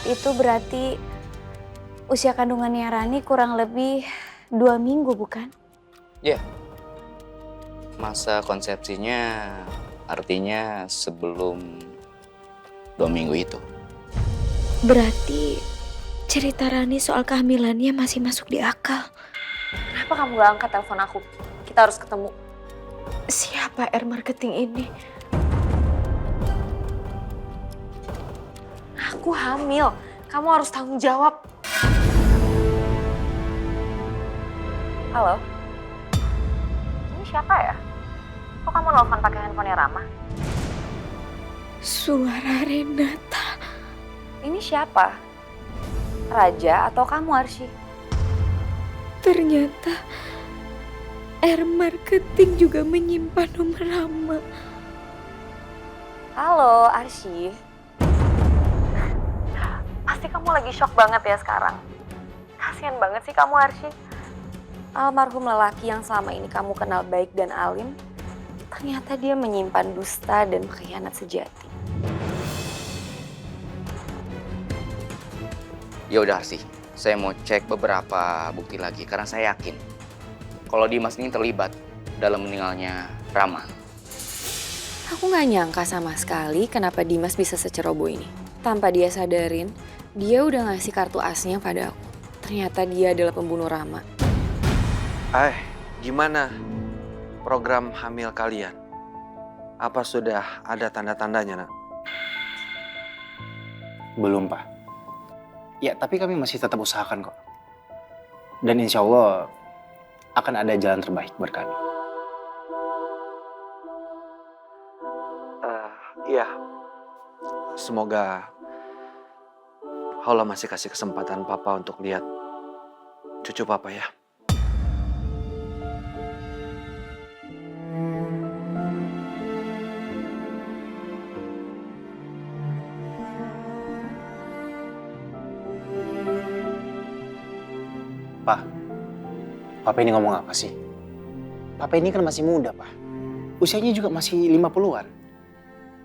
Itu berarti usia kandungannya Rani kurang lebih 2 minggu, bukan? Iya. Masa konsepsinya artinya sebelum 2 minggu itu. Berarti cerita Rani soal kehamilannya masih masuk di akal. Kenapa kamu gak angkat telepon aku? Kita harus ketemu. Siapa air marketing ini? Aku hamil. Kamu harus tanggung jawab. Halo? Ini siapa ya? Kok kamu nelfon pakai handphonenya Rama? Suara Renata. Ini siapa? Raja atau kamu, Arsy? Ternyata air marketing juga menyimpan nomor Rama. Halo, Arsy. Pasti kamu lagi shock banget ya sekarang. Kasian banget sih kamu, Arsy. Almarhum lelaki yang selama ini kamu kenal baik dan alim, ternyata dia menyimpan dusta dan pengkhianat sejati. Ya udah sih, saya mau cek beberapa bukti lagi karena saya yakin kalau Dimas ini terlibat dalam meninggalnya Rama. Aku gak nyangka sama sekali kenapa Dimas bisa seceroboh ini. Tanpa dia sadarin, dia udah ngasih kartu asnya pada aku. Ternyata dia adalah pembunuh Rama. Gimana program hamil kalian? Apa sudah ada tanda-tandanya, Nak? Belum, Pak. Ya, tapi kami masih tetap usahakan kok. Dan insya Allah akan ada jalan terbaik buat kami. Iya. Semoga Allah masih kasih kesempatan Papa untuk lihat cucu Papa ya. Pak, Papa ini ngomong apa sih? Papa ini kan masih muda, Pak. Usianya juga masih 50-an.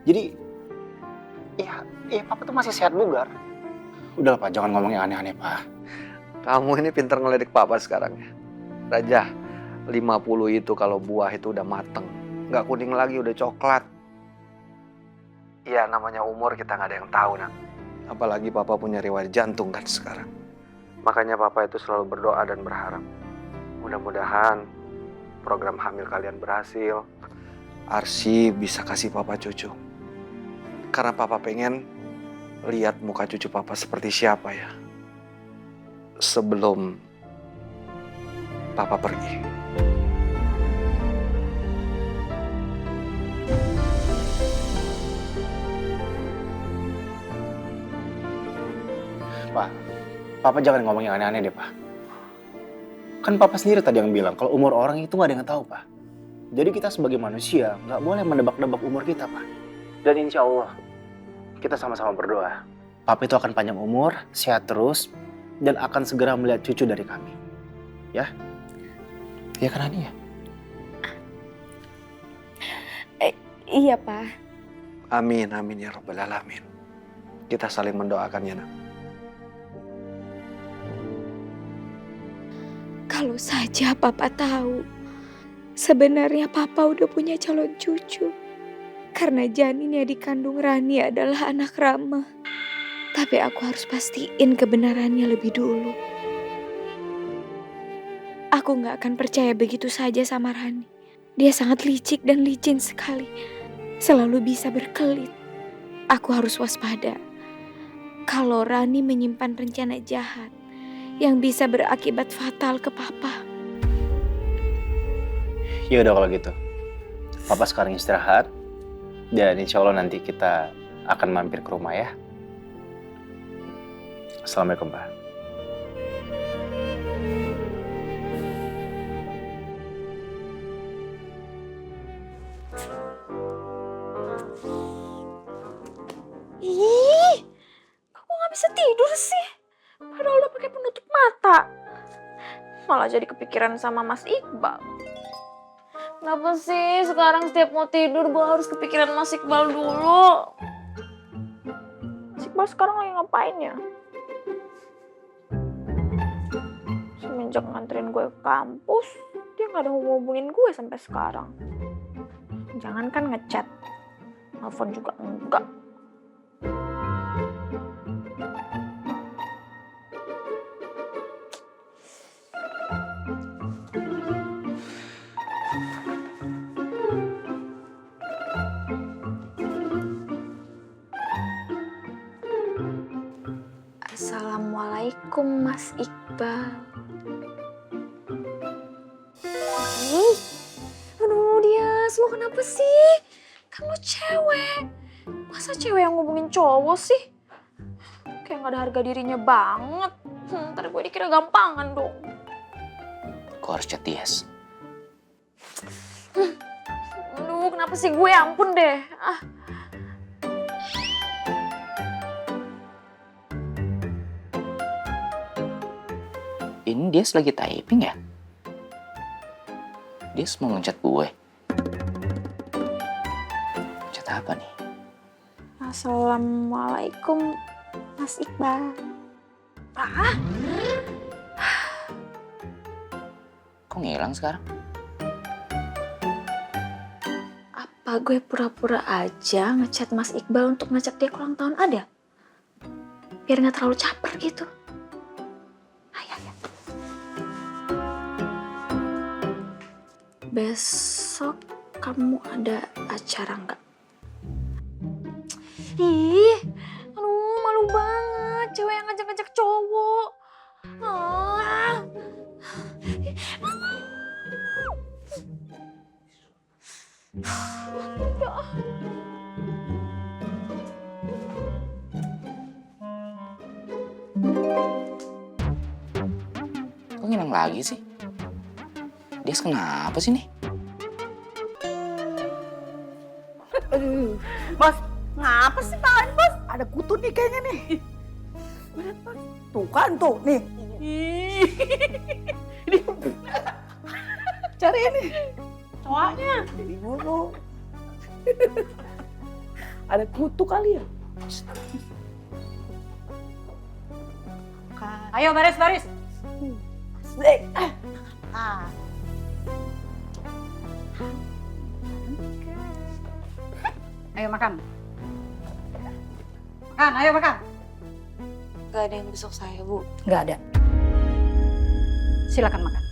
Jadi, ya Papa tuh masih sehat bugar. Udah Pak, jangan ngomong yang aneh-aneh, Pak. Kamu ini pintar ngeledik Papa sekarang ya. Raja, 50 itu kalau buah itu udah mateng. Nggak kuning lagi, udah coklat. Iya, namanya umur kita nggak ada yang tahu, Nak. Apalagi Papa punya riwayat jantung kan sekarang. Makanya Papa itu selalu berdoa dan berharap. Mudah-mudahan program hamil kalian berhasil. Arsy bisa kasih Papa cucu. Karena Papa pengen lihat muka cucu Papa seperti siapa ya. Sebelum Papa pergi. Pak, Papa jangan ngomong yang aneh-aneh deh, Pak. Kan Papa sendiri tadi yang bilang kalau umur orang itu nggak ada yang tahu, Pak. Jadi kita sebagai manusia nggak boleh menebak-nebak umur kita, Pak. Dan insya Allah kita sama-sama berdoa. Papa itu akan panjang umur, sehat terus, dan akan segera melihat cucu dari kami. Ya? Ya kan, Ani ya? Iya, Pak. Amin, amin ya Rabbal Alamin. Kita saling mendoakannya, Nak. Kalau saja Papa tahu, sebenarnya Papa udah punya calon cucu. Karena janin yang dikandung Rani adalah anak Rama. Tapi aku harus pastiin kebenarannya lebih dulu. Aku gak akan percaya begitu saja sama Rani. Dia sangat licik dan licin sekali. Selalu bisa berkelit. Aku harus waspada. Kalau Rani menyimpan rencana jahat yang bisa berakibat fatal ke Papa. Ya udah kalau gitu. Papa sekarang istirahat. Dan insya Allah nanti kita akan mampir ke rumah ya. Assalamualaikum, Pak. Ih, kok gak bisa tidur sih? Padahal udah pakai penutup mata. Malah jadi kepikiran sama Mas Iqbal. Kenapa sih sekarang setiap mau tidur gue harus kepikiran Mas Iqbal dulu? Mas Iqbal sekarang lagi ngapain ya? ngajak nganterin gue ke kampus, dia nggak ada hubungin gue sampai sekarang. Jangankan ngechat, telepon juga enggak. Assalamualaikum Mas Iqbal. Ih, aduh Dias, lo kenapa sih? Kan lo cewek. Masa cewek yang ngubungin cowok sih? Kayak gak ada harga dirinya banget. Ntar gue dikira gampangan dong. Gue harus chat Dias. Aduh, kenapa sih gue? Ampun deh. Ini Dias lagi typing ya? Dias mau ngechat gue. Chat apa nih? Assalamualaikum Mas Iqbal. Kok ngilang sekarang? Apa gue pura-pura aja ngechat Mas Iqbal untuk ngajak dia ke ulang tahun ada? Biar gak terlalu caper gitu. Ayo. Besok kamu ada acara nggak? Ih, aduh malu banget cewek yang ngajak-ngajak cowok. Kok ngilang lagi sih? Dias kenapa sih nih? Aduh, Bos, ngapa sih tangan Bos? Ada kutu nih kayaknya nih. Berat Bos. Tuh kan tuh, nih. Ini. Cari ini. Cowoknya. Jadi dulu. Ada kutu kali ya? Ayo baris. Ayo makan. Ayo makan. Gak ada yang besok saya, Bu. Nggak ada. Silakan makan.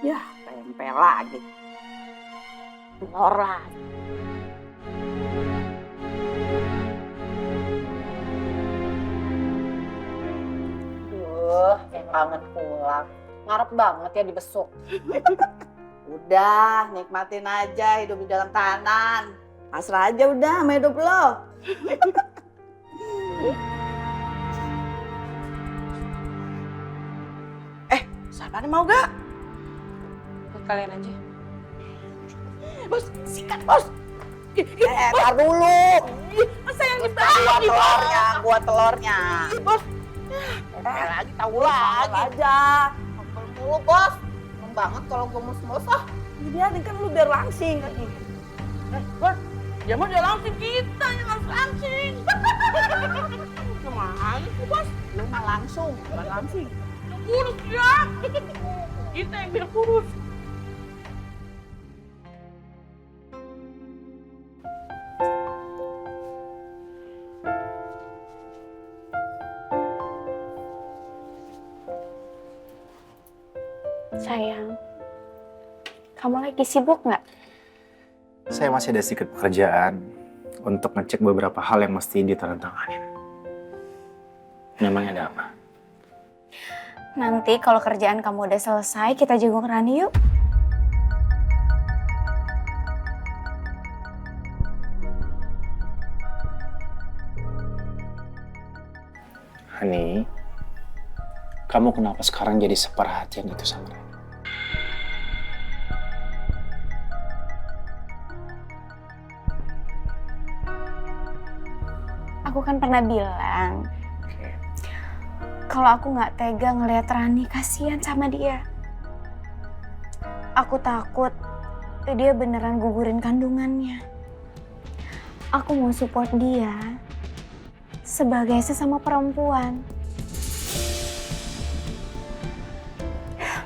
Ya, tempe lagi. Telur lagi. Kayak kangen pulang. Ngarep banget ya dibesuk. Udah, nikmatin aja hidup di dalam tahanan. Pasrah aja udah sama hidup lo. Siapa nih mau gak? Buat kalian aja. Bos, sikat Bos. Tar dulu. Masa yang dibagi Buat telurnya. Bos. Lagi tahu lagi. Aja. Ngobrol mulu Bos. Seneng banget kalau gue mus-mus Ini kan lu biar langsing. Bos, ya mau dia langsing, kita yang harus langsing. Kemana sih Bos? Lu mah langsung, bukan langsing. Kurus ya. Kita yang biar kurus. Sayang, kamu lagi sibuk nggak? Saya masih ada sedikit pekerjaan untuk ngecek beberapa hal yang mesti ditandatangani. Memangnya ada apa? Nanti kalau kerjaan kamu udah selesai, kita jenguk Rani yuk. Hani, kamu kenapa sekarang jadi seperhatian itu sama Rani? Aku kan pernah bilang, kalau aku nggak tega ngelihat Rani, kasihan sama dia. Aku takut dia beneran gugurin kandungannya. Aku mau support dia sebagai sesama perempuan.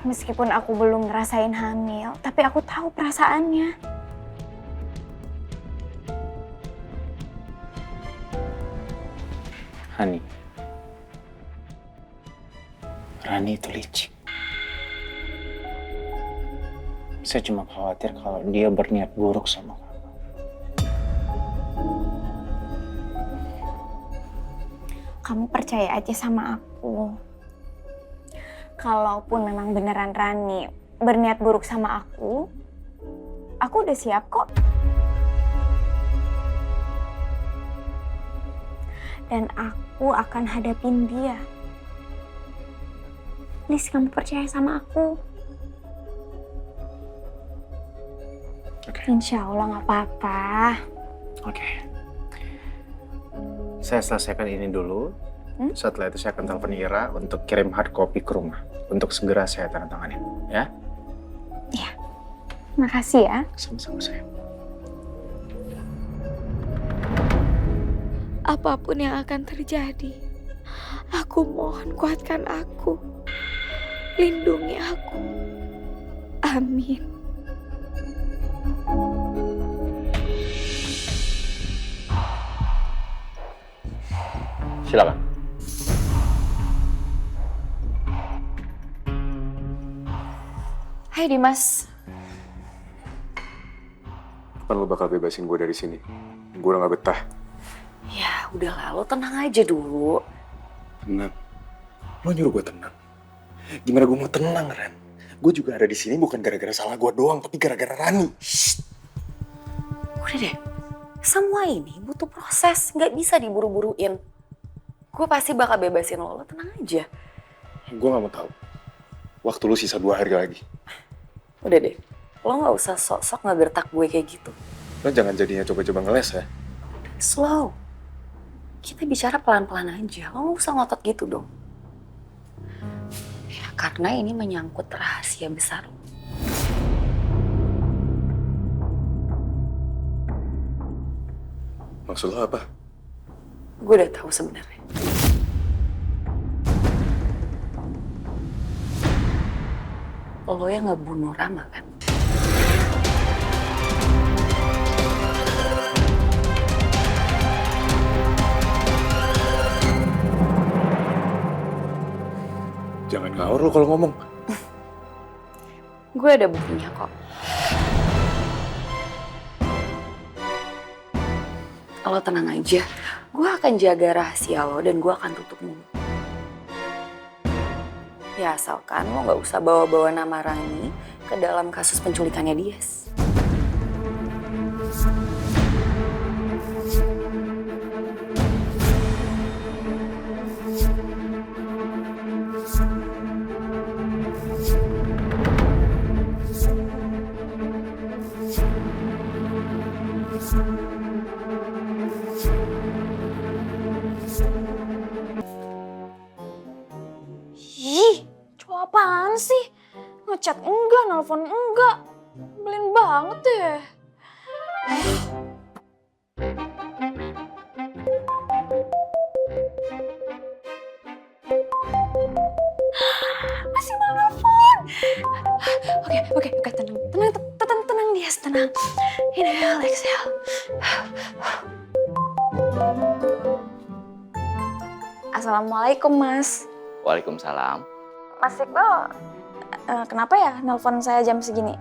Meskipun aku belum ngerasain hamil, tapi aku tahu perasaannya. Hani, Rani itu licik. Saya cuma khawatir kalau dia berniat buruk sama kamu. Kamu percaya aja sama aku. Kalaupun memang beneran Rani berniat buruk sama aku udah siap kok. Dan aku akan hadapin dia. Please, kamu percaya sama aku. Oke. Insya Allah gak apa-apa. Oke. Saya selesaikan ini dulu. Setelah itu saya akan telepon Ira untuk kirim hard copy ke rumah. Untuk segera saya tanda tanganin. Ya? Iya. Makasih ya. Sama-sama saya. Apapun yang akan terjadi, aku mohon kuatkan aku. Lindungi aku. Amin. Silakan. Hai Dimas. Kapan lu bakal bebasin gue dari sini? Gue udah gak betah. Ya udahlah, lo tenang aja dulu. Tenang. Lo nyuruh gue tenang. Gimana gue mau tenang, Ran? Gue juga ada di sini bukan gara-gara salah gue doang, tapi gara-gara Rani. Shh. Udah deh, semua ini butuh proses, nggak bisa diburu-buruin. Gue pasti bakal bebasin lo tenang aja. Gue gak mau tahu. Waktu lu sisa 2 hari lagi. Udah deh, lo nggak usah sok-sok ngegertak gue kayak gitu. Lo jangan jadinya coba-coba ngeles ya. Slow. Kita bicara pelan-pelan aja, lo nggak usah ngotot gitu dong. Ya, karena ini menyangkut rahasia besar. Maksud lo apa? Gue udah tahu sebenarnya. Lo yang ngebunuh Rama kan? Jangan ngawur lo kalau ngomong. Gue ada buktinya kok. Lo tenang aja, gue akan jaga rahasia lo dan gue akan tutup mulut. Ya asalkan lo gak usah bawa-bawa nama Rani ke dalam kasus penculikannya Dias. Ih, cowok apaan sih? Ngechat enggak, nelfon enggak. Belin banget deh. Masih mau nelfon. Oke, tenang Dias, tenang. Inhale, exhale. Assalamualaikum, Mas. Waalaikumsalam. Mas Iqbal, kenapa ya nelpon saya jam segini?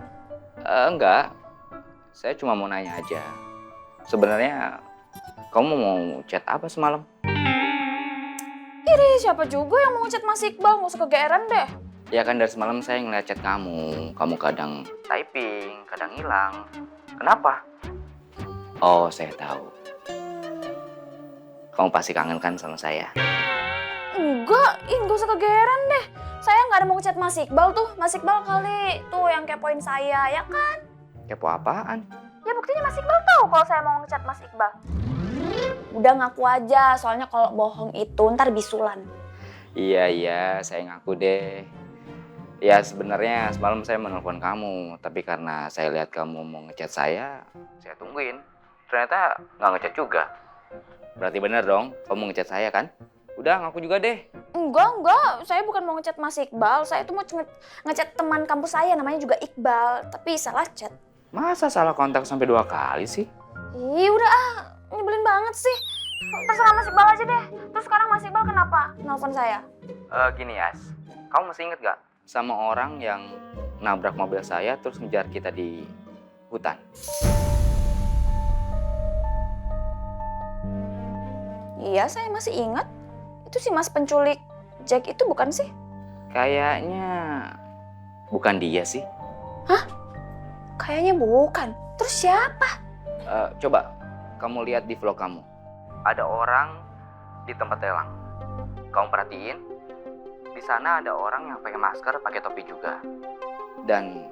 Enggak, saya cuma mau nanya aja. Sebenarnya kamu mau chat apa semalam? Ih, siapa juga yang mau chat Mas Iqbal? Nggak usah kegeeran deh. Ya kan dari semalam saya ngeliat chat kamu. Kamu kadang typing, kadang hilang. Kenapa? Oh, saya tahu. Kamu pasti kangen kan sama saya? Enggak, nggak usah kegeeran deh. Saya nggak ada mau chat Mas Iqbal tuh. Mas Iqbal kali tuh yang kepoin saya, ya kan? Kepo apaan? Ya buktinya Mas Iqbal tahu kalau saya mau ngechat Mas Iqbal. Udah ngaku aja, soalnya kalau bohong itu ntar bisulan. Iya, saya ngaku deh. Ya sebenarnya semalam saya menelpon kamu, tapi karena saya lihat kamu mau ngechat saya tungguin. Ternyata nggak ngechat juga. Berarti bener dong, kamu ngechat saya kan? Udah, ngaku juga deh. Enggak. Saya bukan mau ngechat Mas Iqbal. Saya tuh mau ngechat teman kampus saya, namanya juga Iqbal. Tapi salah chat. Masa salah kontak sampai 2 kali sih? Ih, udah nyebelin banget sih. Terserah Mas Iqbal aja deh. Terus sekarang Mas Iqbal kenapa nelfon saya? Gini Yas, kamu masih inget gak sama orang yang nabrak mobil saya terus ngejar kita di hutan? Iya, saya masih ingat. Itu si Mas penculik Jack itu bukan sih? Kayaknya bukan dia sih. Kayaknya bukan. Terus siapa? Coba kamu lihat di vlog kamu. Ada orang di tempat lelang. Kamu perhatiin, di sana ada orang yang pakai masker, pakai topi juga. Dan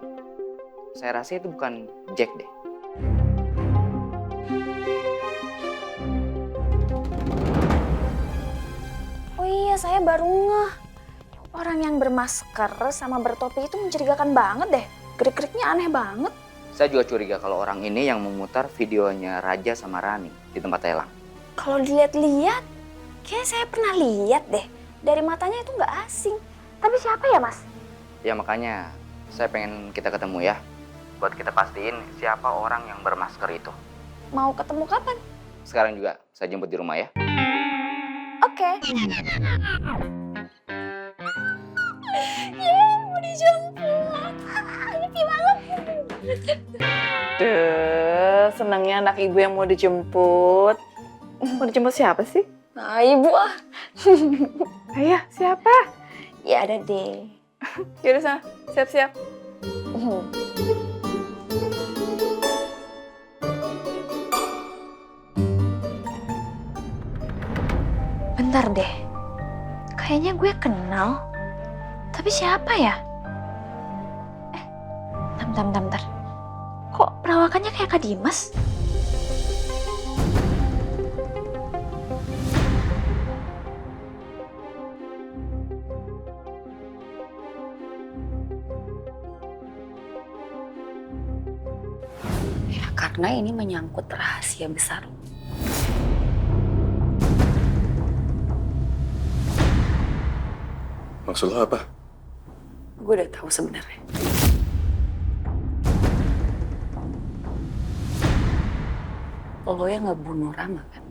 saya rasa itu bukan Jack deh. Oh iya, saya baru ngeh. Orang yang bermasker sama bertopi itu mencurigakan banget deh. Gerik-geriknya aneh banget. Saya juga curiga kalau orang ini yang memutar videonya Raja sama Rani di tempat lelang. Kalau dilihat-lihat, kayaknya saya pernah lihat deh. Dari matanya itu nggak asing. Tapi siapa ya, Mas? Ya makanya saya pengen kita ketemu ya. Buat kita pastiin siapa orang yang bermasker itu. Mau ketemu kapan? Sekarang juga saya jemput di rumah ya. Oke. Yeay, mau dijemput. Happy banget. Duh, senangnya anak ibu yang mau dijemput. Mau dijemput siapa sih? Nah, ibu ah. Ayah, siapa? Ya ada deh. Yaudah sana, siap-siap. Bentar deh. Kayaknya gue kenal. Tapi siapa ya? Bentar. Kok perawakannya kayak Kak Dimas? Ya, karena ini menyangkut rahasia besar. Maksud lo apa? Gue udah tahu sebenarnya. Lo yang ngebunuh Rama kan?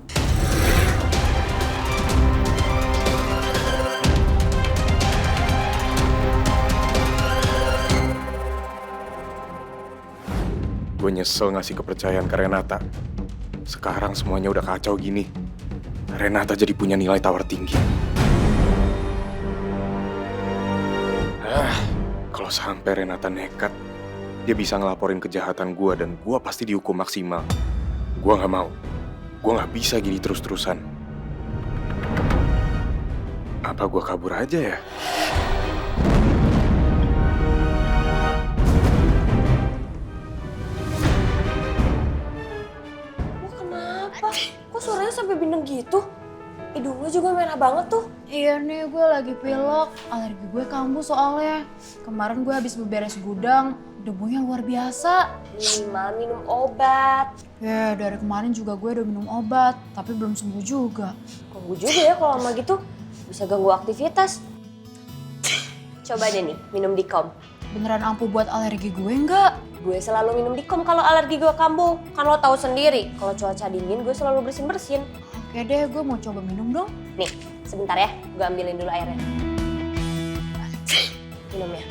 Gue nyesel ngasih kepercayaan ke Renata. Sekarang semuanya udah kacau gini. Renata jadi punya nilai tawar tinggi. Kalau sampai Renata nekat, dia bisa ngelaporin kejahatan gue dan gue pasti dihukum maksimal. Gue nggak mau. Gue nggak bisa gini terus-terusan. Apa gue kabur aja ya? Kenapa? Kok suaranya sampai bindeng gitu? Hidung lu juga merah banget tuh. Iya nih, gue lagi pilek. Alergi gue kambuh soalnya. Kemarin gue habis beberes gudang, debunya luar biasa. Minimal minum obat. Ya, dari kemarin juga gue udah minum obat, tapi belum sembuh juga. Ganggu juga ya kalau sama gitu. Bisa ganggu aktivitas. Coba deh nih, minum Dikom. Beneran ampuh buat alergi gue enggak? Gue selalu minum Dikom kalau alergi gue kambuh. Kan lo tahu sendiri, kalau cuaca dingin gue selalu bersin-bersin. Oke deh, gue mau coba minum dong. Nih, sebentar ya, gue ambilin dulu airnya. Minum ya.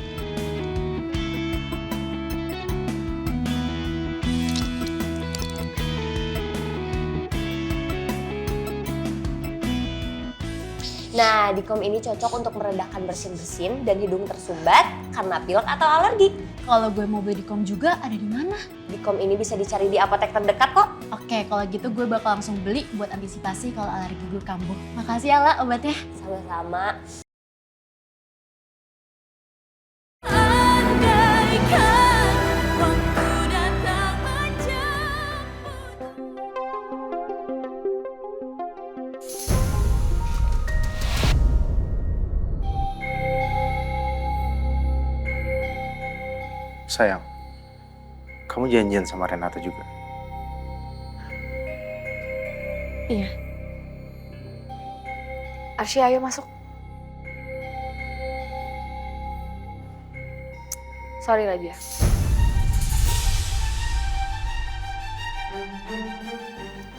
Nah, Dikom ini cocok untuk meredakan bersin-bersin dan hidung tersumbat karena pilek atau alergi. Kalau gue mau beli Dikom juga, ada di mana? Dikom ini bisa dicari di apotek terdekat kok. Oke, kalau gitu gue bakal langsung beli buat antisipasi kalau alergi gue kambuh. Makasih ya, La, obatnya. Sama-sama. Sayang, kamu janjian sama Renata juga? Iya. Arsy, ayo masuk. Sorry Raja.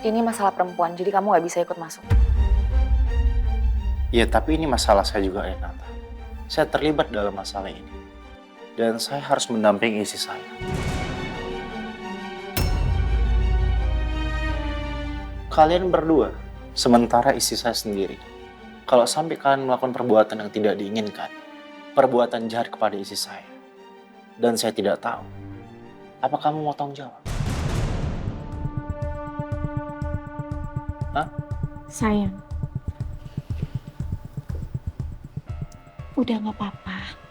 Ini masalah perempuan, jadi kamu gak bisa ikut masuk. Iya, tapi ini masalah saya juga, Renata. Saya terlibat dalam masalah ini. Dan saya harus mendampingi istri saya. Kalian berdua, sementara istri saya sendiri. Kalau sampai kalian melakukan perbuatan yang tidak diinginkan, perbuatan jahat kepada istri saya, dan saya tidak tahu, apa kamu mau tanggung jawab? Hah? Sayang. Udah gak apa-apa.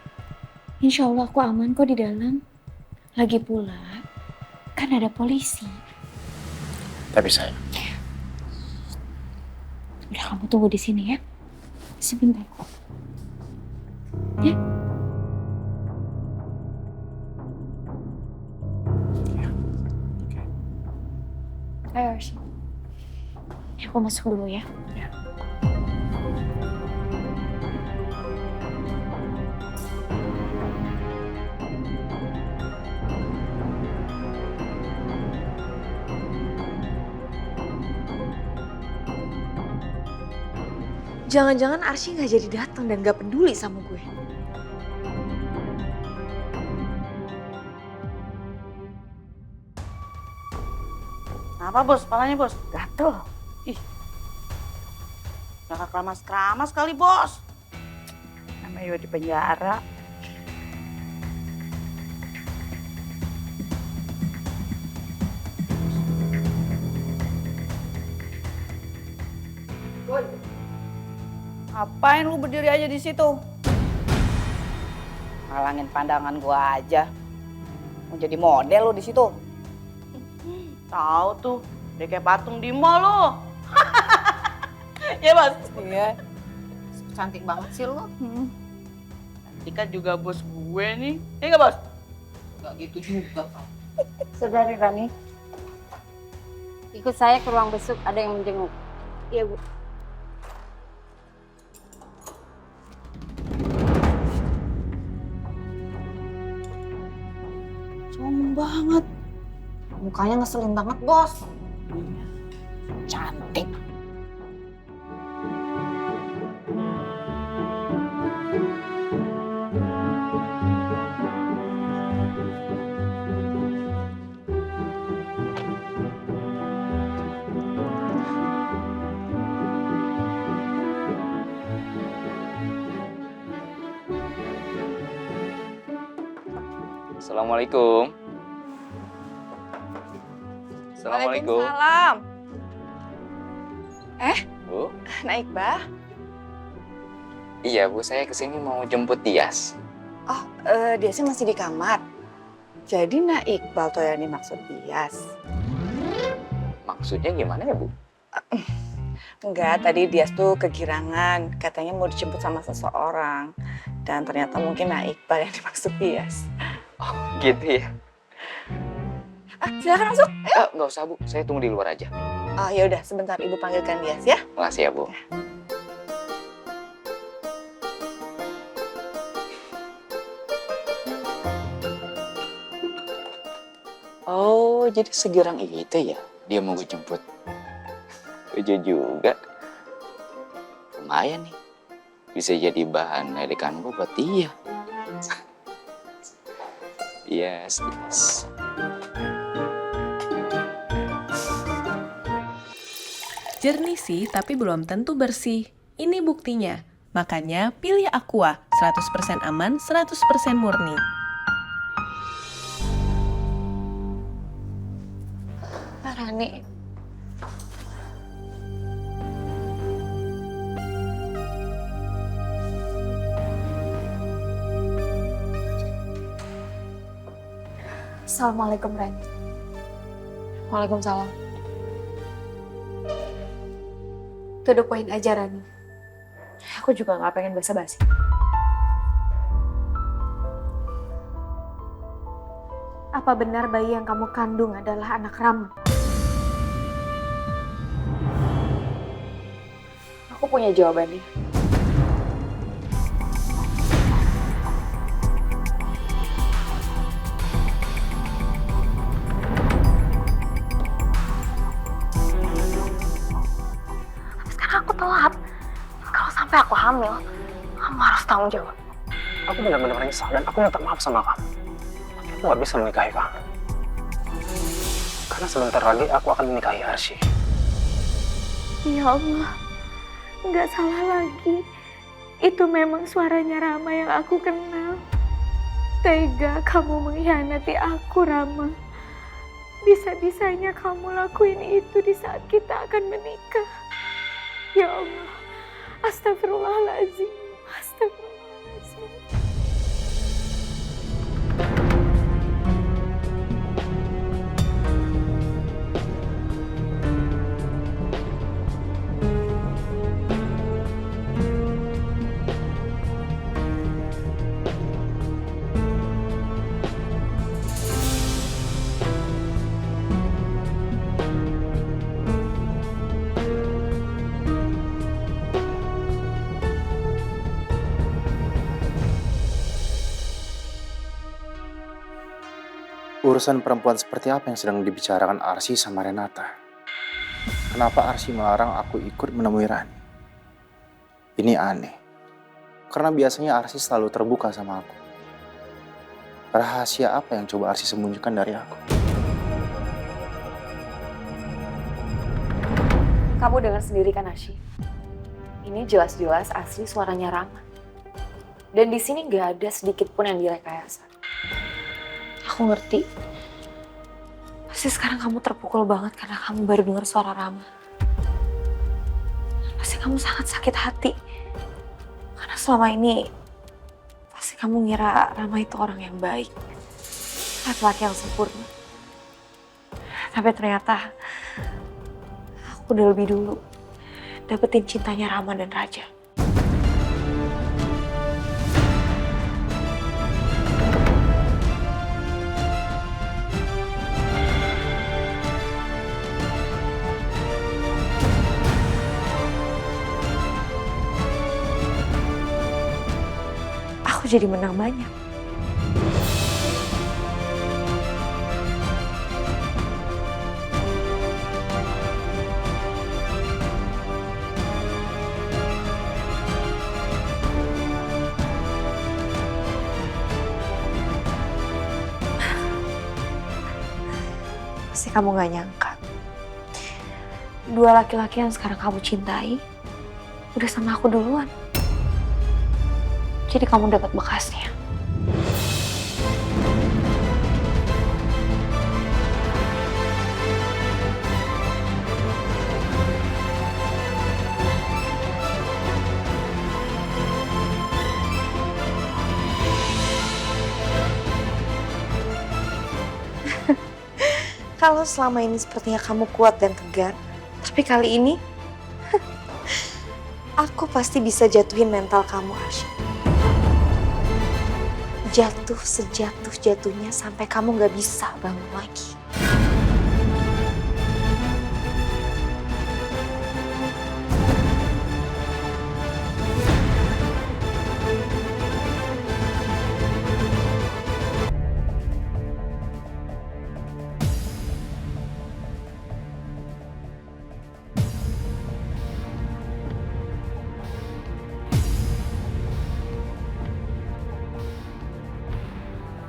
Insya Allah aku aman kok di dalam. Lagi pula, kan ada polisi. Tapi saya... Udah, kamu tunggu di sini ya. Sebentar kok. Ya. Ayo Arsy. Aku masuk dulu ya. Jangan-jangan Arsy nggak jadi datang dan nggak peduli sama gue. Apa bos? Palanya bos? Gatel. Ih. Gak keramas-keramas kali bos. Namanya di penjara. Apain lu berdiri aja di situ? Ngalangin pandangan gua aja. Mau jadi model lu di situ. Tahu tuh, dia kayak patung di mall lu. Ya Mas? Iya. Cantik banget sih lu. Nanti kan juga bos gue nih. Iya nggak Bos? Nggak gitu juga. Saudari Rani, ikut saya ke ruang besuk, ada yang menjenguk. Iya Bu. Sombong banget. Mukanya ngeselin banget, Bos. Cantik. Assalamualaikum. Assalamualaikum. Waalaikumsalam. Bu? Naik bah. Iya Bu, saya kesini mau jemput Dias. Oh, dia sih masih di kamar. Jadi Nak Iqbal tuh yang dimaksud Dias. Maksudnya gimana ya Bu? Enggak, tadi Dias tuh kegirangan. Katanya mau dijemput sama seseorang. Dan ternyata mungkin Nak Iqbal yang dimaksud Dias. Oh gitu ya? Silakan masuk. Nggak usah Bu, saya tunggu di luar aja. Oh ya udah, sebentar Ibu panggilkan Dias ya. Makasih ya Bu. Oh, jadi segirang itu ya dia mau gue jemput. Lucu juga. Lumayan nih. Bisa jadi bahan ledekan gue buat dia. Yes. Jernih sih, tapi belum tentu bersih. Ini buktinya. Makanya pilih Aqua, 100% aman, 100% murni. Rani. Assalamualaikum Ren. Waalaikumsalam. To the point aja Rani. Aku juga gak pengen basa-basi. Apa benar bayi yang kamu kandung adalah anak Rama? Aku punya jawabannya. Tapi sekarang aku telat. Kalau sampai aku hamil, kamu harus tanggung jawab. Aku benar-benar menyesal dan aku minta maaf sama kamu. Tapi aku gak bisa menikahi kamu. Karena sebentar lagi aku akan menikahi Arsy. Ya Allah, nggak salah lagi. Itu memang suaranya Rama yang aku kenal. Tega kamu mengkhianati aku, Rama. Bisa-bisanya kamu lakuin itu di saat kita akan menikah. Ya Allah, astagfirullahaladzim, astagfirullahaladzim. Urusan perempuan seperti apa yang sedang dibicarakan Arsy sama Renata? Kenapa Arsy melarang aku ikut menemui Rani? Ini aneh. Karena biasanya Arsy selalu terbuka sama aku. Rahasia apa yang coba Arsy sembunyikan dari aku? Kamu dengar sendiri kan, Arsy? Ini jelas-jelas asli suaranya Rama. Dan di sini nggak ada sedikit pun yang direkayasa. Aku ngerti. Pasti sekarang kamu terpukul banget karena kamu baru dengar suara Rama. Pasti kamu sangat sakit hati. Karena selama ini pasti kamu ngira Rama itu orang yang baik. Laki-laki yang sempurna. Tapi ternyata aku udah lebih dulu dapetin cintanya Rama dan Raja. Aku jadi menang banyak. Pasti kamu gak nyangka. Dua laki-laki yang sekarang kamu cintai udah sama aku duluan. Jadi kamu dapat bekasnya. Kalau selama ini sepertinya kamu kuat dan tegar, tapi kali ini aku pasti bisa jatuhin mental kamu, Arsy. Jatuh sejatuh-jatuhnya sampai kamu gak bisa bangun lagi.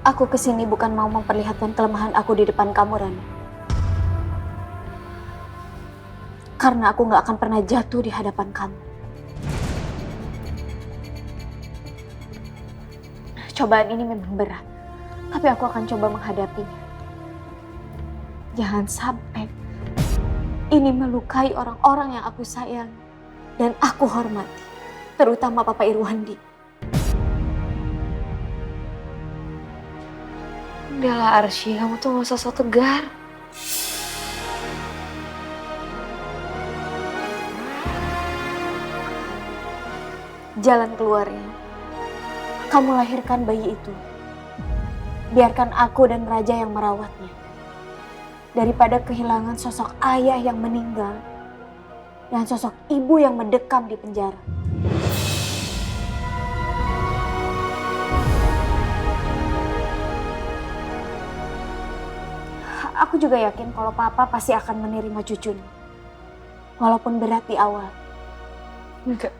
Aku kesini bukan mau memperlihatkan kelemahan aku di depan kamu, Rani. Karena aku gak akan pernah jatuh di hadapan kamu. Cobaan ini memang berat, tapi aku akan coba menghadapinya. Jangan sampai ini melukai orang-orang yang aku sayang dan aku hormati, terutama Papa Irwandi. Udahlah Arsy, kamu tuh gak usah so tegar. Jalan keluarnya, kamu lahirkan bayi itu biarkan aku dan Raja yang merawatnya. Daripada kehilangan sosok ayah yang meninggal dan sosok ibu yang mendekam di penjara. Aku juga yakin kalau Papa pasti akan menerima cucunya. Walaupun berat di awal. Enggak.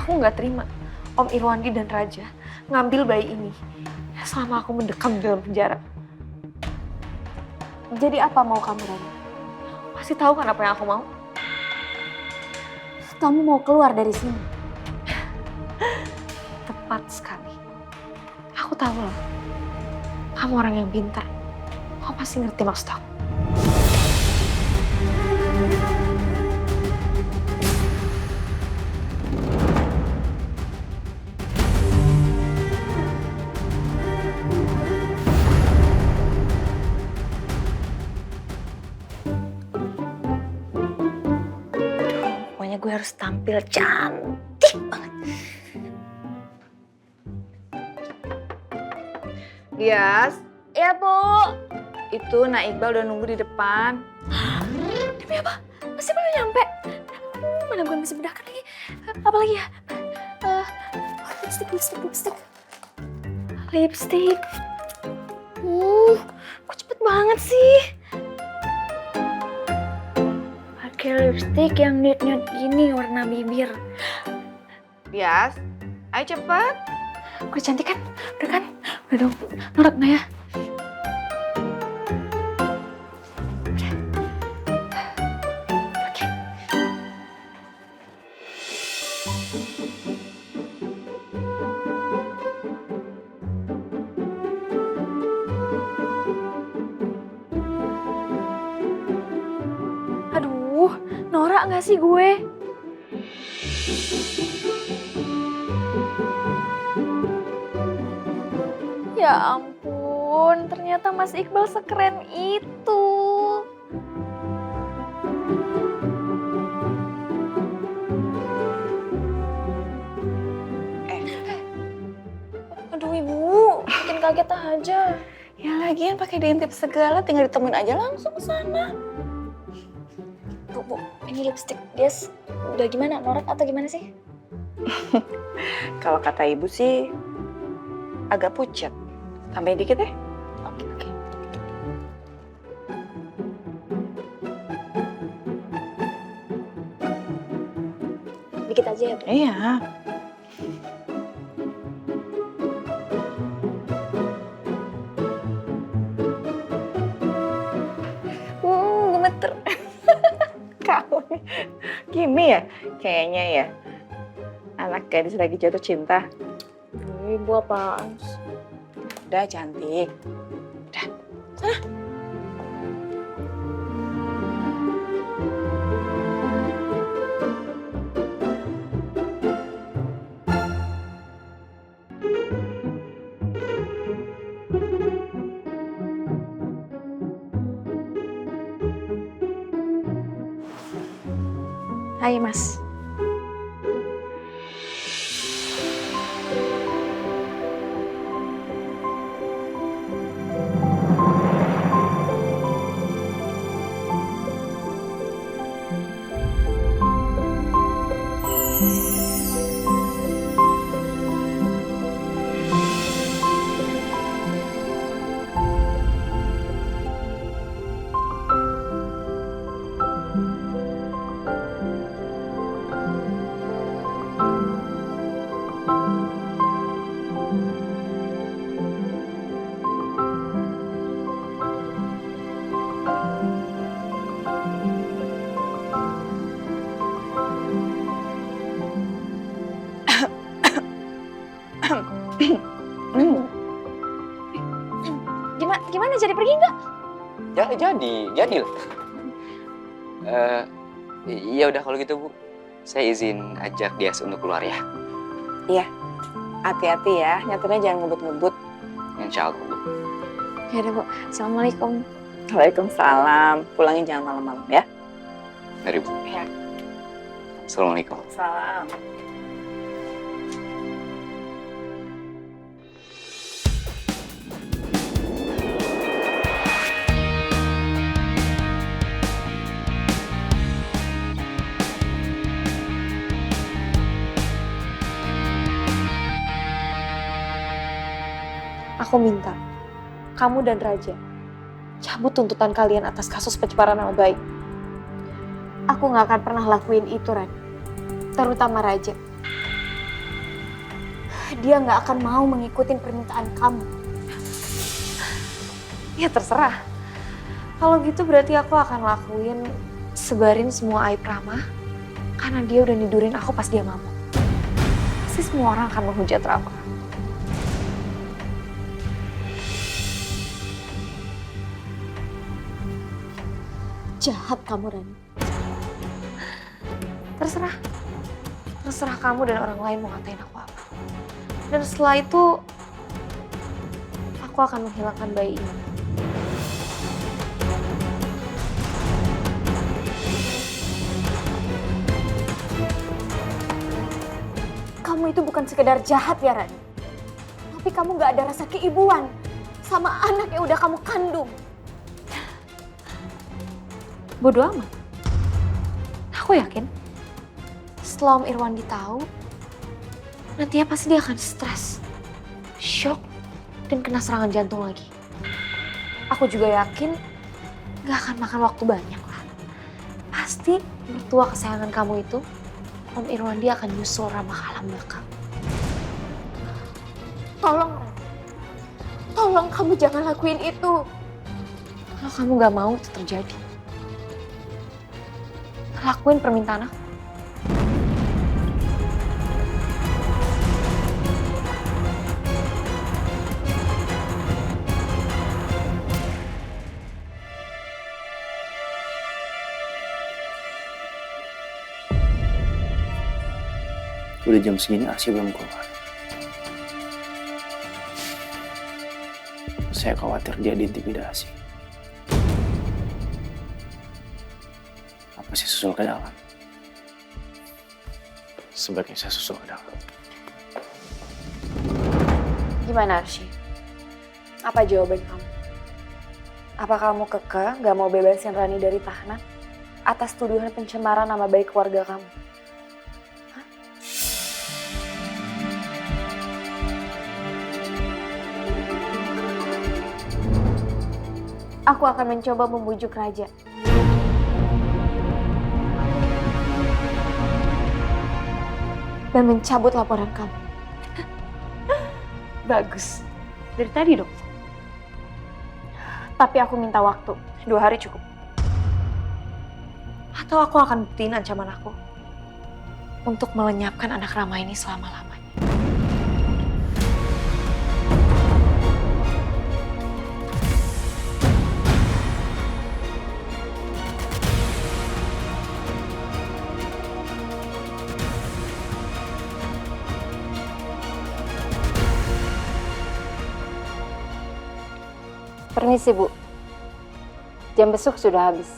Aku nggak terima Om Irwandi dan Raja ngambil bayi ini selama aku mendekam di dalam penjara. Jadi apa mau kamu, Rani? Pasti tahu kan apa yang aku mau? Kamu mau keluar dari sini? Tepat sekali. Aku tahu loh. Kamu orang yang pintar. Kamu pasti ngerti maksud aku. Pokoknya gue harus tampil cantik banget. Dias, Ya, Bu. itu Nak Iqbal udah nunggu di depan. Demi apa? Masih belum nyampe. Mana gue masih bedakan lagi. Apa lagi ya? Lipstick. Lipstick. Kok cepet banget sih? Pakai lipstick yang nude-nude gini warna bibir. Dias, ayo cepet. Gue cantik kan? Udah kan? Udah dong. Norak nah ya? Aduh, norak gak sih gue? Ya ampun, ternyata Mas Iqbal sekeren itu. Aduh Ibu, bikin kaget aja. Ya lagian pakai diintip segala, tinggal ditemuin aja langsung ke sana. Bu, ini lipstick dia udah gimana? Norak atau gimana sih? Kalau kata Ibu sih agak pucat. Tambahin dikit ya. Oke. Dikit aja ya, Bu? Iya. Gemeter. Kamu nih. Gini ya kayaknya ya. Anak gadis lagi jatuh cinta. Ibu apaan? Udah cantik. Udah. Sana. Hai Mas. Gimana jadi pergi nggak? Jadi lah. Ya udah kalau gitu Bu, saya izin ajak dia untuk keluar ya. Iya. Hati-hati ya, nyetirnya jangan ngebut-ngebut. Insya Allah Bu. Ya udah, Bu. Assalamualaikum. Waalaikumsalam. Pulangin jangan malam-malam ya. Mari Bu. Ya. Assalamualaikum. Salam. Aku minta kamu dan Raja cabut tuntutan kalian atas kasus pencemaran nama baik. Aku gak akan pernah lakuin itu, Ran. Terutama Raja. Dia gak akan mau mengikutin permintaan kamu. Ya terserah. Kalau gitu berarti aku akan lakuin sebarin semua aib Rama. Karena dia udah nidurin aku pas dia mabuk. Pasti semua orang akan menghujat Rama. Jahat kamu, Rani. Terserah. Terserah kamu dan orang lain mau ngatain aku apa. Dan setelah itu, aku akan menghilangkan bayi ini. Kamu itu bukan sekedar jahat ya, Rani. Tapi kamu gak ada rasa keibuan sama anak yang udah kamu kandung. Bodoh amat. Aku yakin setelah Om Irwandi tahu, nantinya pasti dia akan stres, shock, dan kena serangan jantung lagi. Aku juga yakin gak akan makan waktu banyak lah. Pasti mertua kesayangan kamu itu, Om Irwandi akan nyusul Rama ke alam baka. Tolong, tolong kamu jangan lakuin itu. Kalau kamu gak mau itu terjadi, lakuin permintaan aku. Udah jam segini Arsy belum keluar. Saya khawatir dia diintimidasi. Apa sih susul ke dalam? Sebaiknya saya susul ke dalam. Gimana, Arsy? Apa jawaban kamu? Apa kamu kekeh gak mau bebasin Rani dari tahanan atas tuduhan pencemaran nama baik keluarga kamu? Hah? Aku akan mencoba membujuk Raja. Dan mencabut laporan kamu. Bagus. Dari tadi dong. Tapi aku minta waktu. 2 hari cukup. Atau aku akan buktiin ancaman aku. Untuk melenyapkan anak Rama ini selama-lamanya. Permisi, Bu. Jam besuk sudah habis.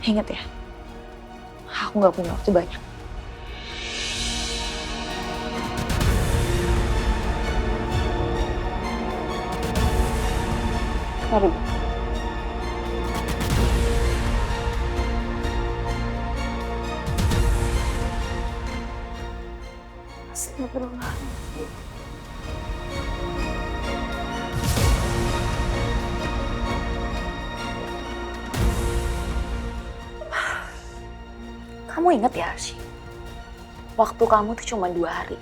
Ingat ya, aku nggak punya waktu banyak. Mari, Bu. Astagfirullahaladzim. Kamu ingat ya, Arsy? Waktu kamu tuh cuma 2 hari.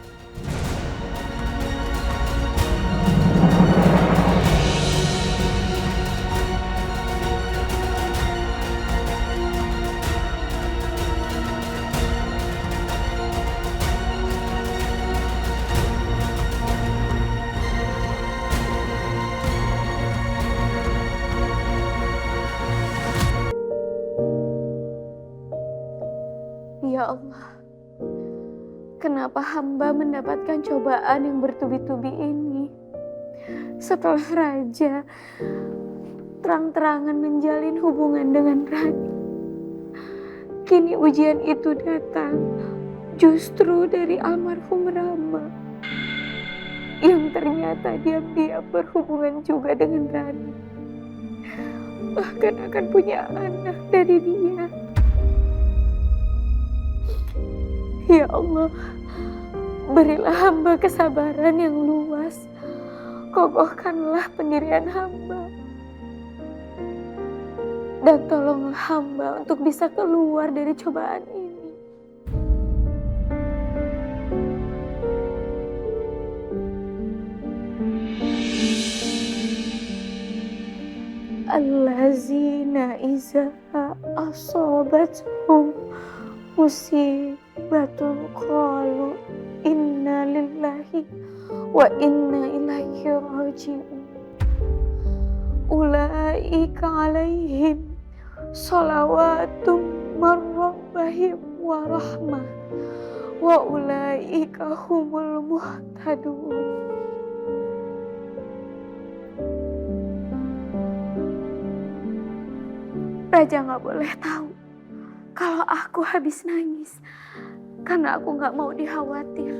Ya Allah, kenapa hamba mendapatkan cobaan yang bertubi-tubi ini? Setelah Raja terang-terangan menjalin hubungan dengan Rani, kini ujian itu datang justru dari almarhum Rama, yang ternyata diam-diam berhubungan juga dengan Rani, bahkan akan punya anak dari dia. Ya Allah, berilah hamba kesabaran yang luas kokohkanlah pendirian hamba. Dan tolonglah hamba untuk bisa keluar dari cobaan ini. Allazina iza asobathum musibatun qalu inna lillahi wa inna ilaihi raji'un. Ulaika alaihim salawatum min rabbihim wa rahmah wa ulaika humul muhtadun. Raja gak boleh tahu kalau aku habis nangis karena aku gak mau dikhawatir.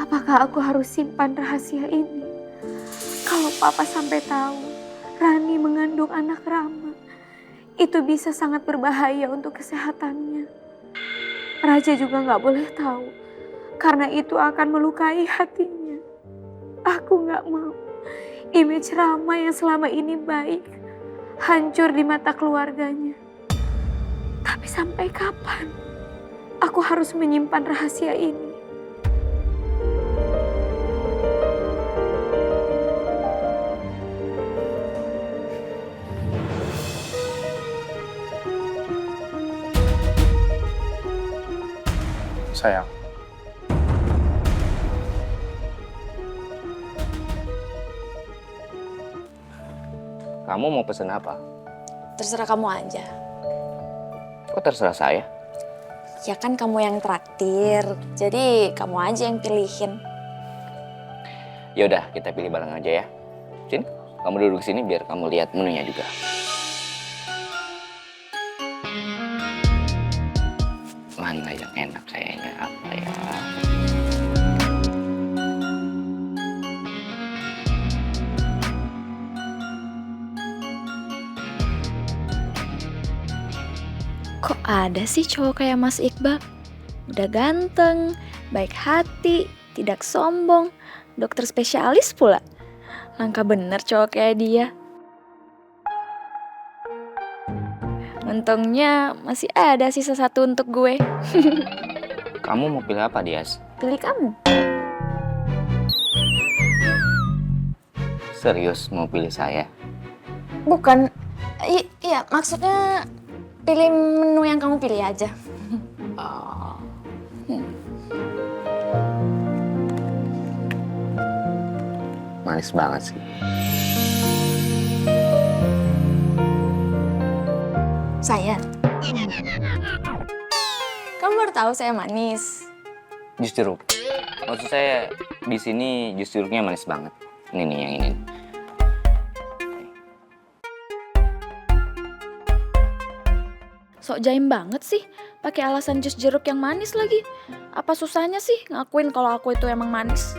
Apakah aku harus simpan rahasia ini? Kalau papa sampai tahu Rani mengandung anak Rama, itu bisa sangat berbahaya untuk kesehatannya. Raja juga gak boleh tahu karena itu akan melukai hatinya. Aku gak mau image Rama yang selama ini baik hancur di mata keluarganya. Tapi sampai kapan aku harus menyimpan rahasia ini? Sayang, Kamu mau pesen apa? Terserah kamu aja. Kok terserah saya? Ya kan kamu yang traktir, jadi kamu aja yang pilihin. Yaudah, kita pilih bareng aja ya. Sini, kamu duduk sini biar kamu lihat menunya juga. Mana yang enak kayaknya apa ya? Kok ada sih cowok kayak Mas Iqbal? Udah ganteng, baik hati, tidak sombong, dokter spesialis pula. Langka bener cowok kayak dia. Untungnya masih ada sisa satu untuk gue. Kamu mau pilih apa, Dias? Pilih kamu. Serius mau pilih saya? Bukan, iya maksudnya pilih menu yang kamu pilih aja. Oh. Manis banget sih. Saya? Kamu baru tahu saya manis? Jus jeruk. Maksud saya di sini jus jeruknya manis banget. Ini nih yang ini. Sok jaim banget sih, pakai alasan jus jeruk yang manis lagi. Apa susahnya sih ngakuin kalau aku itu emang manis?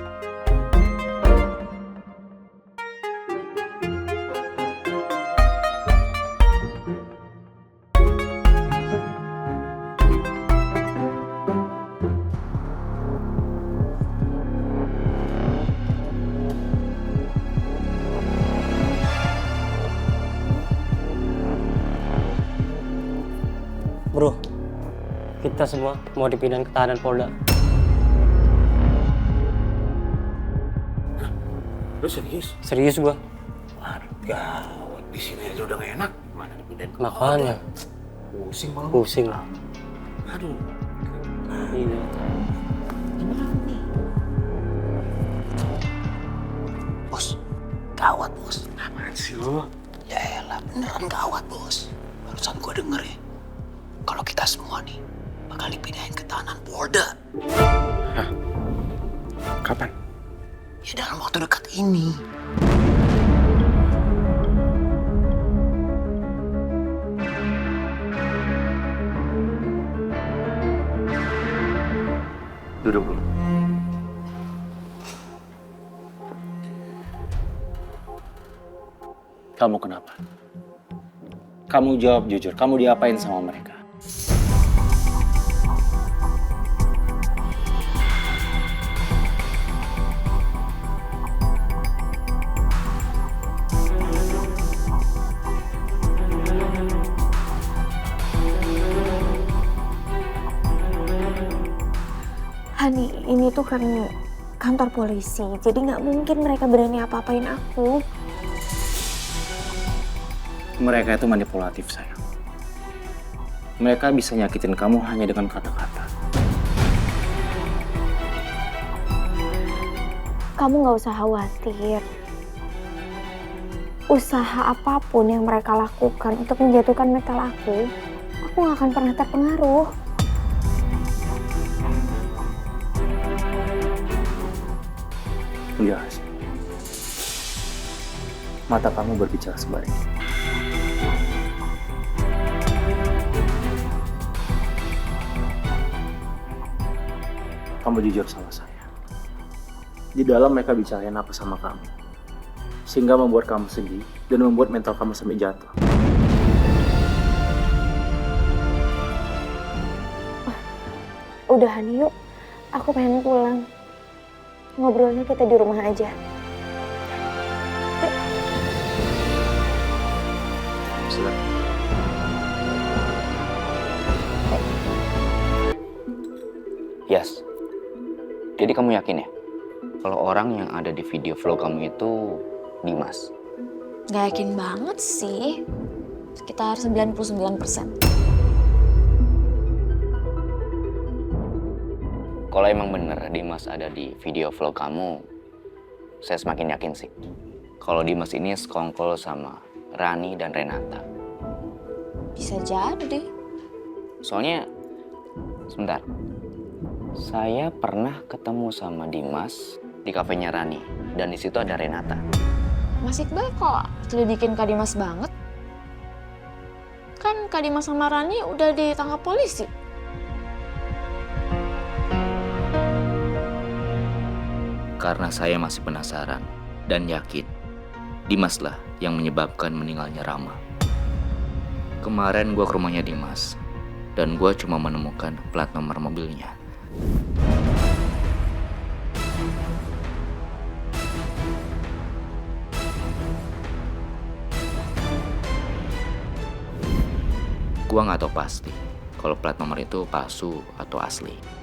Bro, kita semua mau dipindahin ke tahanan Polda. Lu serius? Serius gua. Waduh, gawat. Di sini aja udah gak enak. Mana dipindahin ke Makanya. Pusing malah. Pusing lah. Aduh. Iya. bos, gawat bos. Apaan sih lu? Ya elah, beneran gawat bos. Barusan gua denger ya, kalau kita semua nih bakal dipindahin ke tahanan Polda. Hah? Kapan? Ya dalam waktu dekat ini. Duduk dulu. Kamu kenapa? Kamu jawab jujur, kamu diapain sama mereka? Hani, ini tuh kan kantor polisi, jadi nggak mungkin mereka berani apa-apain aku. Mereka itu manipulatif, sayang. Mereka bisa nyakitin kamu hanya dengan kata-kata. Kamu nggak usah khawatir. Usaha apapun yang mereka lakukan untuk menjatuhkan mental aku nggak akan pernah terpengaruh. Enggak. Mata kamu berbicara sebaliknya. Kamu jujur sama saya. Di dalam mereka bicarain apa sama kamu, sehingga membuat kamu sedih dan membuat mental kamu sampai jatuh. Udah Hani, yuk. Aku pengen pulang. Ngobrolnya kita di rumah aja. Yes. Jadi kamu yakin ya? Kalau orang yang ada di video vlog kamu itu Dimas? Gak yakin banget sih. Sekitar 99%. Kalau emang bener Dimas ada di video vlog kamu, saya semakin yakin sih. Kalau Dimas ini sekongkol sama Rani dan Renata. Bisa jadi. Soalnya, sebentar. Saya pernah ketemu sama Dimas di kafenya Rani. Dan di situ ada Renata. Mas Iqbal kok selidikin Kak Dimas banget? Kan Kak Dimas sama Rani udah ditangkap polisi. Karena saya masih penasaran dan yakin Dimaslah yang menyebabkan meninggalnya Rama. Kemarin gue ke rumahnya Dimas dan gue cuma menemukan plat nomor mobilnya. Gue nggak tahu pasti kalau plat nomor itu palsu atau asli.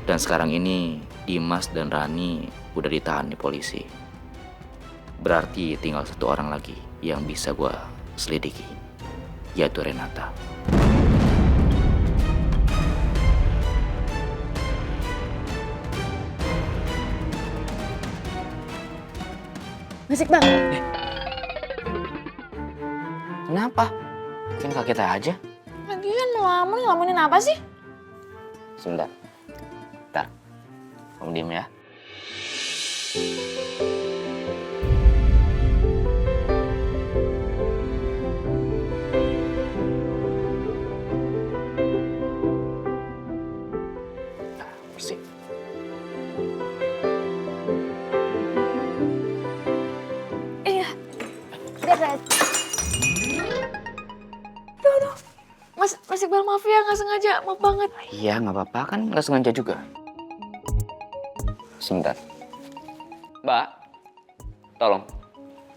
Dan sekarang ini Dimas dan Rani udah ditahan di polisi. Berarti tinggal satu orang lagi yang bisa gue selidiki, yaitu Renata. Mas Iqbal. Kenapa? Mungkin kaget aja. Lagian ngelamunin apa sih? Sebentar. Bentar. Kamu diem ya. Bersih. Iya. Beres. Mas Iqbal, maaf ya, nggak sengaja, maaf banget. Iya, nggak apa-apa kan, nggak sengaja juga. Sebentar. Mbak, tolong.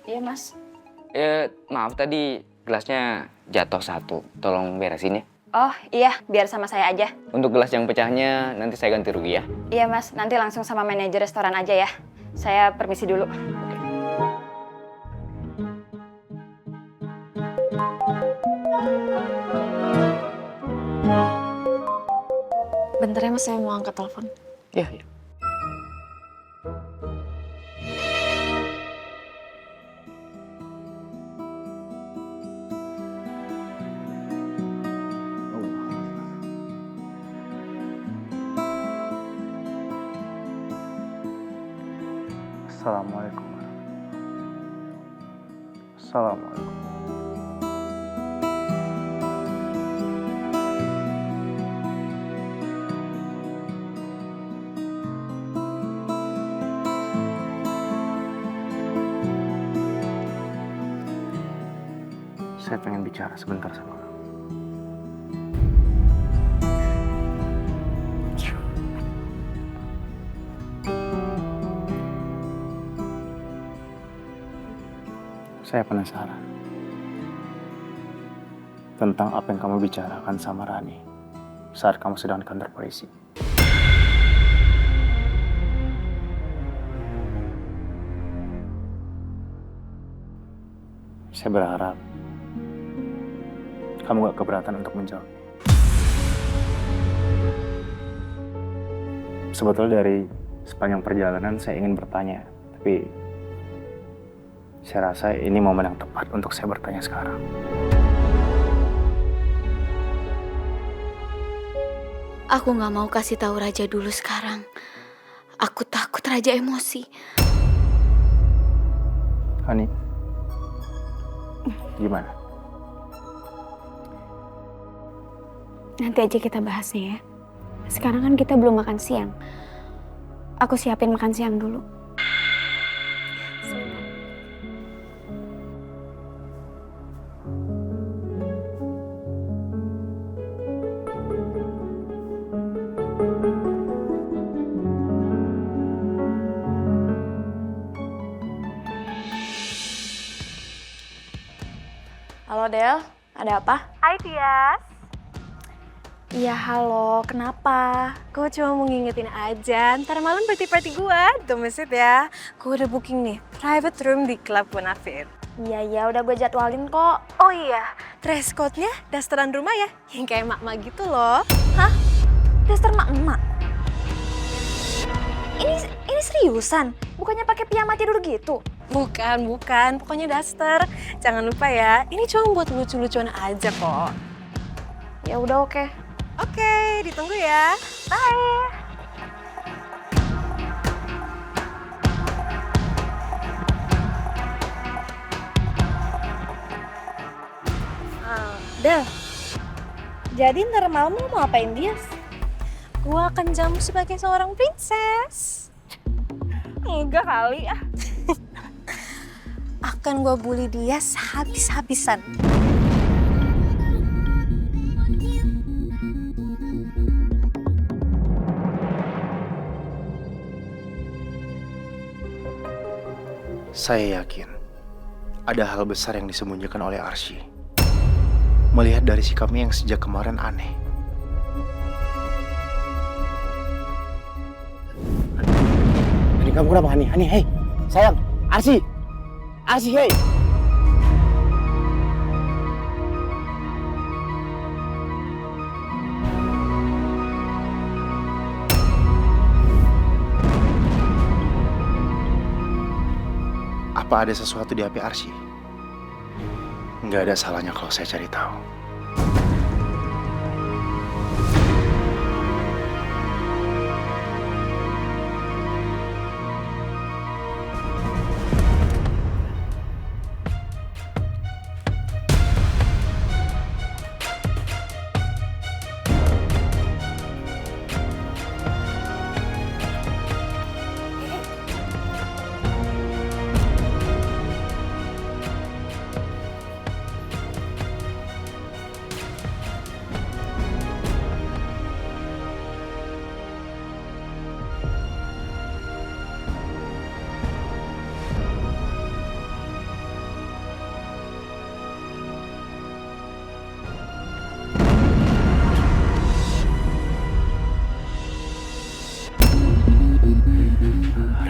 Iya, Mas. Maaf tadi gelasnya jatuh satu. Tolong beresin ya. Oh iya, biar sama saya aja. Untuk gelas yang pecahnya nanti saya ganti rugi ya. Iya, Mas, nanti langsung sama manajer restoran aja ya. Saya permisi dulu. Bentar ya Mas, saya mau angkat telepon. Iya. Assalamualaikum. Assalamualaikum. Saya pengen bicara sebentar sama kamu. Saya penasaran tentang apa yang kamu bicarakan sama Rani saat kamu sedang di kantor polisi. Saya berharap kamu gak keberatan untuk menjawab. Sebetulnya dari sepanjang perjalanan saya ingin bertanya, tapi saya rasa ini momen yang tepat untuk saya bertanya sekarang. Aku gak mau kasih tahu Raja dulu sekarang. Aku takut Raja emosi. Hani, gimana? Nanti aja kita bahasnya ya. Sekarang kan kita belum makan siang. Aku siapin makan siang dulu. Halo Del, ada apa? Hai Tias. Iya halo, kenapa? Gue cuma mau ngingetin aja, ntar malam party-party gue, don't miss it ya. Gue udah booking nih, private room di Club Bonafide. Iya, udah gue jadwalin kok. Oh iya, dress code-nya dasteran rumah ya, yang kayak emak-emak gitu loh. Hah? Daster emak-emak? Ini seriusan? Bukannya pakai piyama tidur gitu? Bukan, pokoknya daster. Jangan lupa ya, ini cuma buat lucu-lucuan aja kok. Ya udah oke. Oke, ditunggu ya. Bye. Del, jadi ntar malam lo mau apain dia? Gue akan jamu sebagai seorang princess. Enggak kali ah. Akan gue bully dia habis-habisan. Saya yakin ada hal besar yang disembunyikan oleh Arsy. Melihat dari sikapnya yang sejak kemarin aneh. Hani, kamu kenapa Hani? Hani, hei, sayang, Arsy, hei. Apa ada sesuatu di HP Arsy? Nggak ada salahnya kalau saya cari tahu.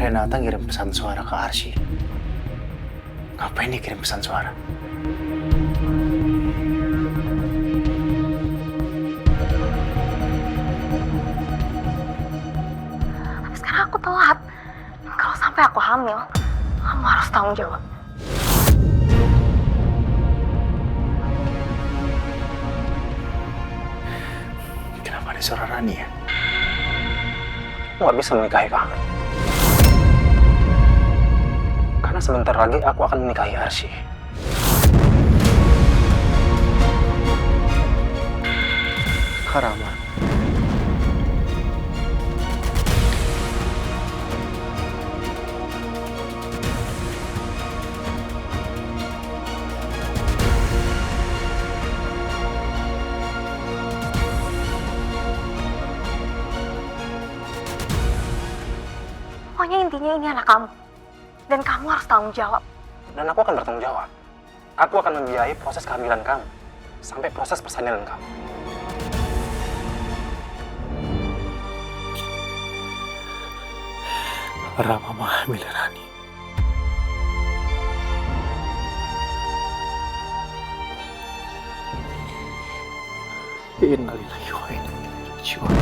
Renata ngirim pesan suara ke Arsy. Ngapain dia kirim pesan suara? Tapi sekarang aku telat. Kalau sampai aku hamil, kamu harus tanggung jawab. Kenapa ada suara Rani ya? Aku nggak bisa menikahi kamu. Karena sebentar lagi aku akan menikahi Arsy. Karama. Pokoknya intinya ini anak kamu. Dan kamu harus tanggung jawab. Dan aku akan bertanggung jawab. Aku akan membiayai proses kehamilan kamu. Sampai proses persalinan kamu. Rama menghamili Rani. Innalillahi wa inna ilaihi raji'un.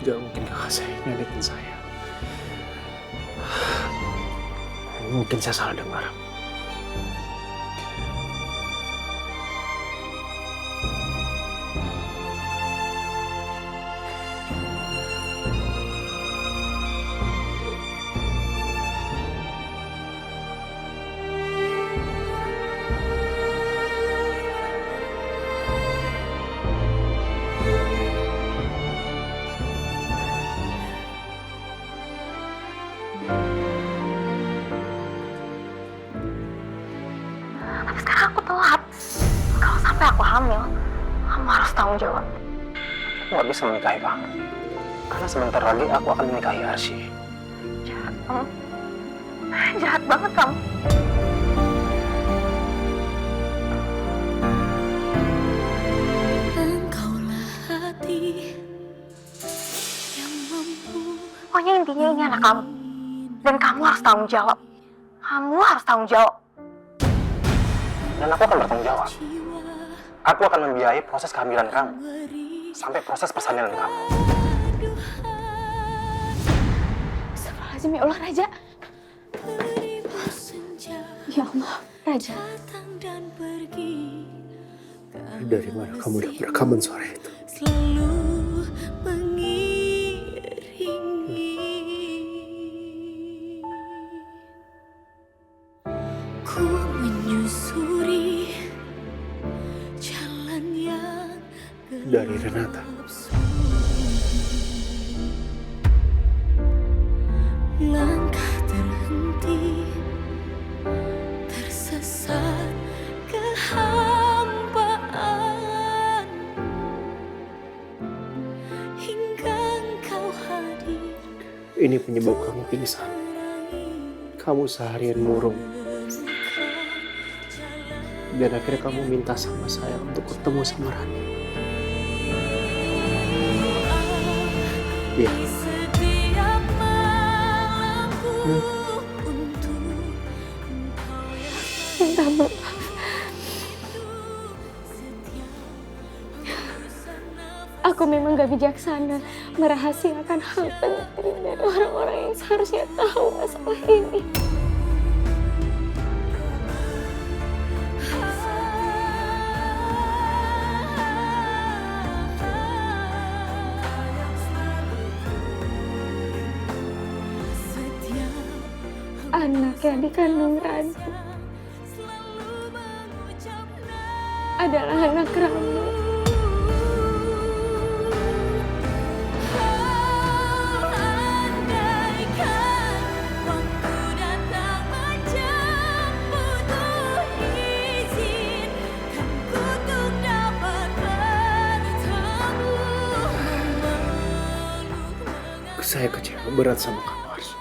Gak mungkin kakak saya nyadarin saya. Mungkin saya salah dengar. Tapi sekarang aku telat. Kalau sampai aku hamil, kamu harus tanggung jawab. Aku gak bisa menikahi kamu. Karena sebentar lagi aku akan menikahi Arsy. Jahat kamu. Jahat banget kamu. Pokoknya intinya ini anak kamu. Dan kamu harus tanggung jawab. Kamu harus tanggung jawab. Dan aku akan bertanggung jawab. Aku akan membiayai proses kehamilan kamu. Sampai proses persalinan kamu. Astagfirullahaladzim, ya Allah, Raja. Ya Allah, Raja. Dari mana kamu dapat rekaman suara itu? Dari Renata. Langkah terhenti, tersesat kehampaan, hingga engkau hadir. Ini penyebab kamu pingsan. Kamu seharian murung. Dan akhirnya kamu minta sama saya untuk ketemu sama Rani. Iya. Minta maaf. Aku memang gak bijaksana merahasiakan hal penting dari orang-orang yang seharusnya tahu masalah ini. Anak yang dikandung Rani adalah anak Rama. Saya kecewa berat sama kamu, Arsy.